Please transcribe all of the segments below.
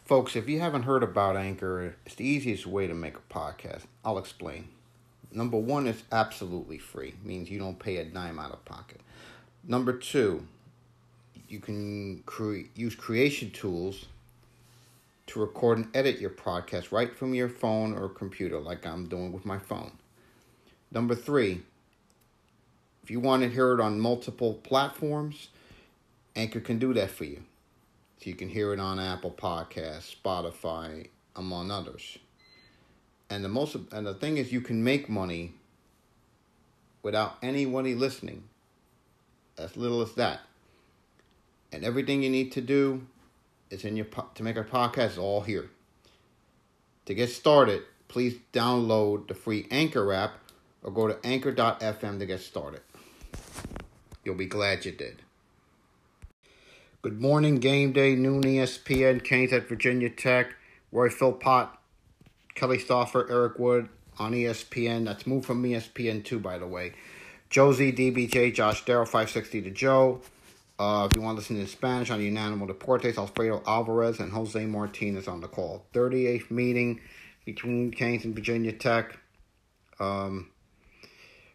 Folks, if you haven't heard about Anchor, it's the easiest way to make a podcast. I'll explain. Number one, it's absolutely free. It means you don't pay a dime out of pocket. Number two, you can use creation tools to record and edit your podcast right from your phone or computer, like I'm doing with my phone. Number three, if you want to hear it on multiple platforms, Anchor can do that for you. So you can hear it on Apple Podcasts, Spotify, among others. And the thing is, you can make money without anybody listening. As little as that. And everything you need to do is to make a podcast is all here. To get started, please download the free Anchor app or go to anchor.fm to get started. You'll be glad you did. Good morning, game day, noon ESPN, Canes at Virginia Tech, Roy Philpott, Kelly Stauffer, Eric Wood on ESPN. That's moved from ESPN2, by the way. Josie, DBJ, Josh Darrow, 560 to Joe. If you want to listen in Spanish on Unánimo Deportes, Alfredo Alvarez and Jose Martinez on the call. 38th meeting between Canes and Virginia Tech.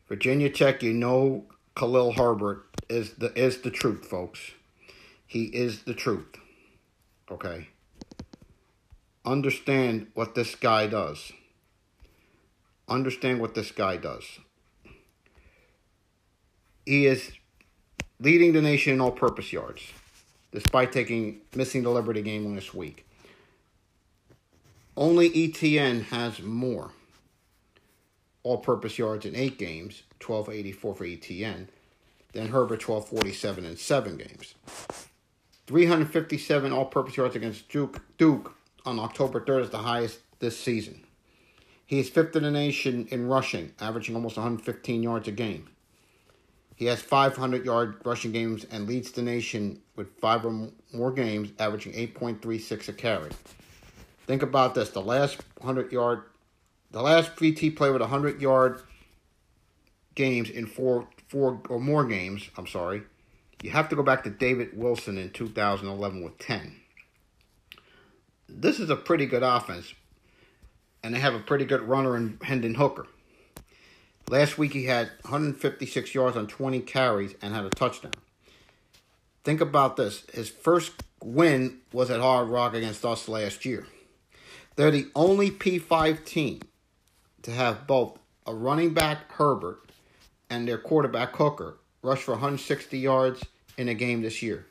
Virginia Tech, Khalil Herbert is the truth, folks. He is the truth. Okay? Understand what this guy does. He is leading the nation in all-purpose yards, despite missing the Liberty game last week. Only ETN has more all-purpose yards in 8 games, 1284 for ETN, than Herbert, 1247 in 7 games. 357 all-purpose yards against Duke on October 3rd is the highest this season. He is 5th in the nation in rushing, averaging almost 115 yards a game. He has 500-yard rushing games and leads the nation with 5 or more games, averaging 8.36 a carry. Think about this: the last VT player with 100-yard games in 4 or more games. You have to go back to David Wilson in 2011 with 10. This is a pretty good offense, and they have a pretty good runner in Hendon Hooker. Last week he had 156 yards on 20 carries and had a touchdown. Think about this. His first win was at Hard Rock against us last year. They're the only P5 team to have both a running back, Herbert, and their quarterback, Hooker, rush for 160 yards in a game this year.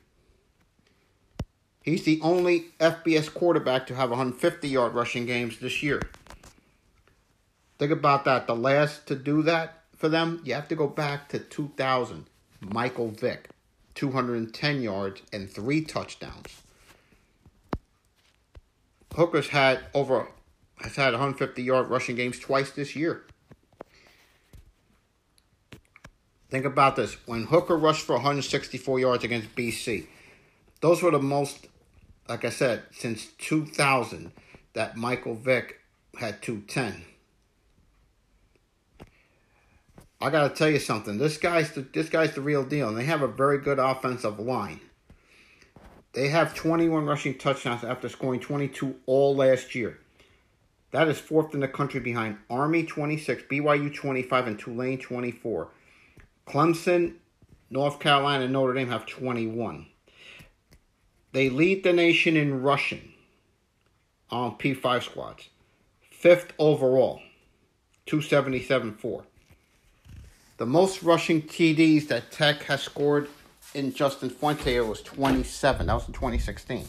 He's the only FBS quarterback to have 150-yard rushing games this year. Think about that. The last to do that for them, you have to go back to 2000. Michael Vick, 210 yards and 3 touchdowns. Hooker's has had 150-yard rushing games twice this year. Think about this. When Hooker rushed for 164 yards against BC, those were the most, like I said, since 2000 that Michael Vick had 210. I got to tell you something. This guy's the real deal, and they have a very good offensive line. They have 21 rushing touchdowns after scoring 22 all last year. That is 4th in the country behind Army 26, BYU 25, and Tulane 24. Clemson, North Carolina, and Notre Dame have 21. They lead the nation in rushing on P5 squads. 5th overall, 277-4. The most rushing TDs that Tech has scored in Justin Fuente was 27. That was in 2016.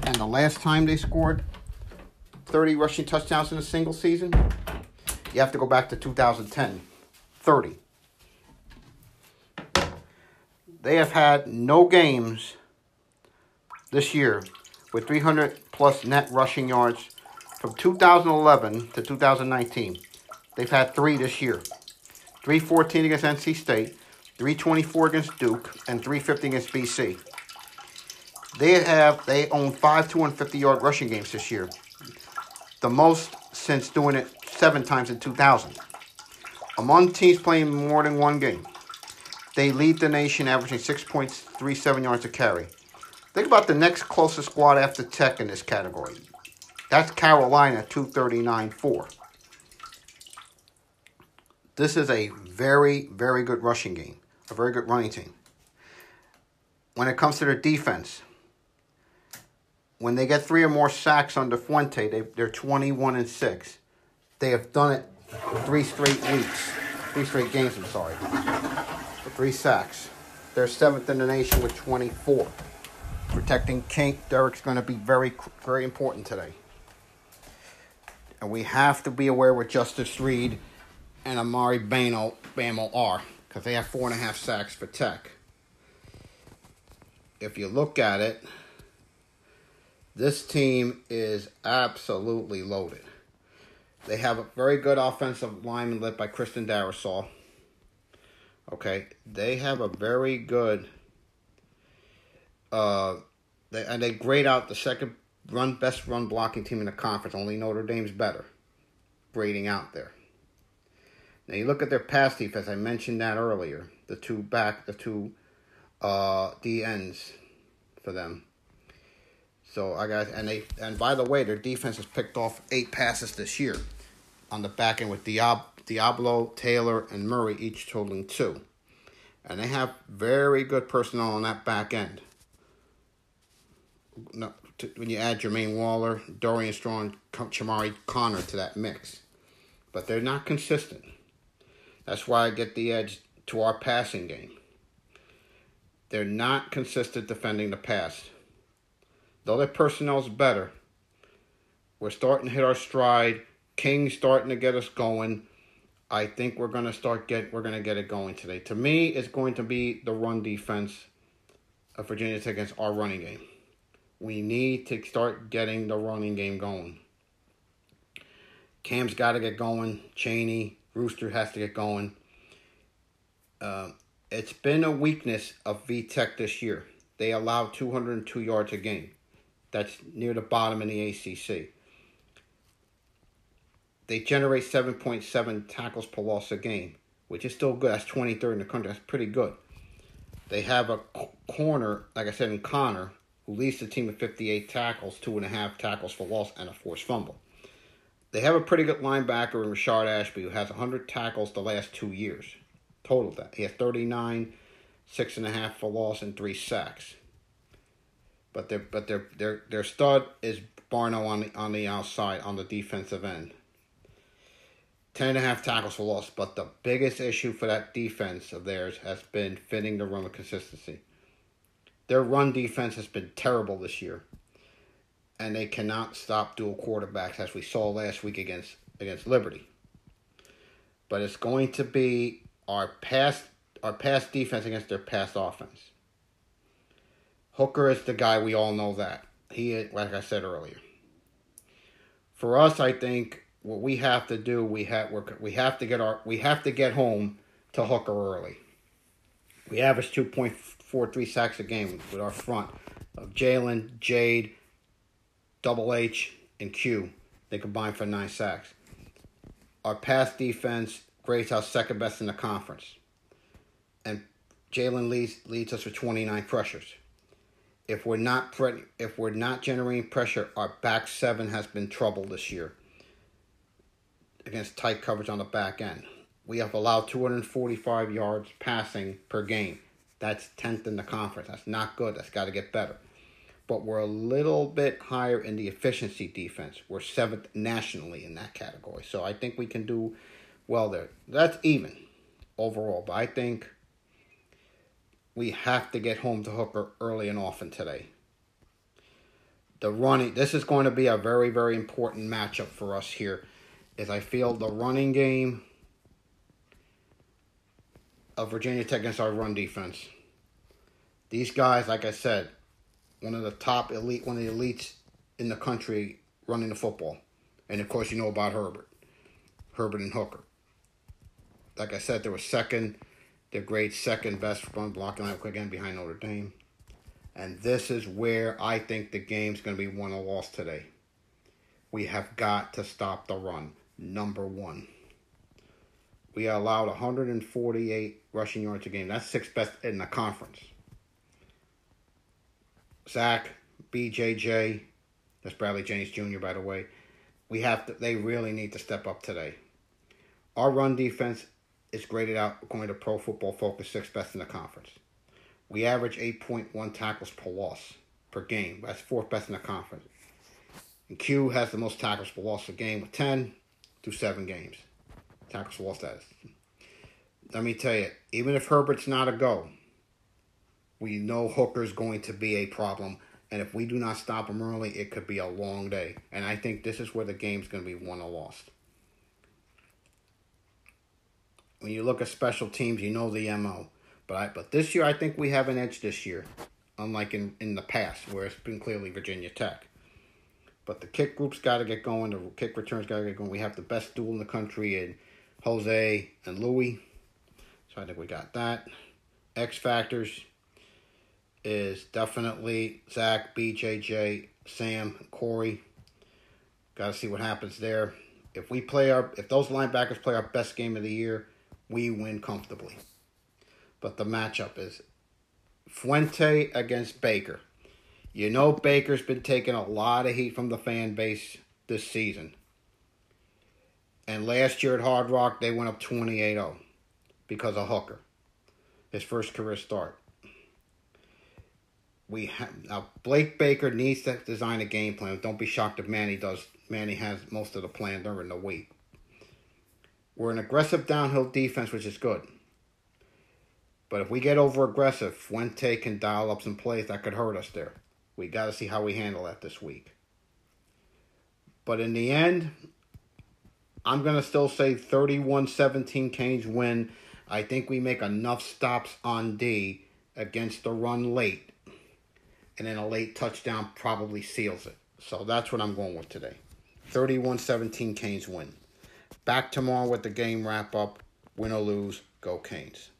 And the last time they scored 30 rushing touchdowns in a single season, you have to go back to 2010. 30. They have had no games this year with 300-plus net rushing yards from 2011 to 2019. They've had 3 this year. 314 against NC State, 324 against Duke, and 350 against BC. They own 5 250-yard rushing games this year. The most since doing it 7 times in 2000. Among teams playing more than one game, they lead the nation averaging 6.37 yards a carry. Think about the next closest squad after Tech in this category. That's Carolina, 239-4. This is a very, very good rushing game. A very good running team. When it comes to their defense, when they get 3 or more sacks under Fuente, they're 21-6. They have done it 3 straight weeks. 3 straight games, I'm sorry. For 3 sacks. They're 7th in the nation with 24. Protecting Kink Derek's going to be very, very important today. And we have to be aware what Justice Reed and Amari Bamo are, because they have 4.5 sacks for Tech. If you look at it, this team is absolutely loaded. They have a very good offensive lineman led by Kristen Darrisaw. Okay, they have a very good, they grade out the second best run blocking team in the conference. Only Notre Dame's better grading out there. Now you look at their pass defense. I mentioned that earlier. The two D ends for them. So and by the way, their defense has picked off 8 passes this year on the back end with Diablo, Taylor, and Murray each totaling 2. And they have very good personnel on that back end. When you add Jermaine Waller, Dorian Strong, Chamari Connor to that mix. But they're not consistent. That's why I get the edge to our passing game. They're not consistent defending the pass. Though their personnel's better, we're starting to hit our stride. King's starting to get us going. I think we're going to get it going today. To me, it's going to be the run defense of Virginia Tech against our running game. We need to start getting the running game going. Cam's got to get going. Chaney, Rooster has to get going. It's been a weakness of VTech this year. They allow 202 yards a game. That's near the bottom in the ACC. They generate 7.7 tackles per loss a game, which is still good. That's 23rd in the country. That's pretty good. They have a corner, like I said, in Connor, who leads the team with 58 tackles, 2.5 tackles for loss, and a forced fumble. They have a pretty good linebacker in Rashard Ashby, who has 100 tackles the last 2 years. Total that. He has 39, 6.5 for loss, and 3 sacks. But their stud is Barno on the outside on the defensive end. 10.5 tackles for loss. But the biggest issue for that defense of theirs has been fitting the run with consistency. Their run defense has been terrible this year. And they cannot stop dual quarterbacks, as we saw last week against Liberty. But it's going to be our pass defense against their pass offense. Hooker is the guy, we all know that. He is, like I said earlier. For us, I think what we have to do, we have to get home to Hooker early. We average 2.43 sacks a game with our front of Jalen, Jade, Double H, and Q. They combine for 9 sacks. Our pass defense grades out second best in the conference. And Jalen leads us with 29 pressures. If we're not generating pressure, our back 7 has been trouble this year against tight coverage on the back end. We have allowed 245 yards passing per game. That's 10th in the conference. That's not good. That's got to get better. But we're a little bit higher in the efficiency defense. We're 7th nationally in that category. So I think we can do well there. That's even overall. But I think we have to get home to Hooker early and often today. This is going to be a very, very important matchup for us here, as I feel the running game of Virginia Tech against our run defense. These guys, like I said, one of the elites in the country running the football. And of course, you know about Herbert and Hooker. Like I said, they're grade second best run blocking line again behind Notre Dame. And this is where I think the game's going to be won or lost today. We have got to stop the run. Number 1. We allowed 148 rushing yards a game. That's 6th best in the conference. Zach, BJJ, that's Bradley Jennings Jr., by the way. They really need to step up today. Our run defense is graded out according to Pro Football Focus, 6th best in the conference. We average 8.1 tackles per loss per game. That's 4th best in the conference. And Q has the most tackles per loss a game with 10 through 7 games. Tackles for loss status. Let me tell you, even if Herbert's not a go, we know Hooker's going to be a problem. And if we do not stop him early, it could be a long day. And I think this is where the game's going to be won or lost. When you look at special teams, you know the MO. But this year, I think we have an edge this year. Unlike in the past, where it's been clearly Virginia Tech. But the kick group's got to get going. The kick returns got to get going. We have the best duel in the country in Jose and Louis. So I think we got that. X Factors is definitely Zach, BJJ, Sam, and Corey. Got to see what happens there. If those linebackers play our best game of the year, we win comfortably. But the matchup is Fuente against Baker. You know Baker's been taking a lot of heat from the fan base this season. And last year at Hard Rock, they went up 28-0 because of Hooker. His first career start. Now, Blake Baker needs to design a game plan. Don't be shocked if Manny does. Manny has most of the plan during the week. We're an aggressive downhill defense, which is good. But if we get over-aggressive, Fuente can dial up some plays that could hurt us there. We got to see how we handle that this week. But in the end, I'm going to still say 31-17 Canes win. I think we make enough stops on D against the run late. And then a late touchdown probably seals it. So that's what I'm going with today. 31-17 Canes win. Back tomorrow with the game wrap-up. Win or lose, go Canes.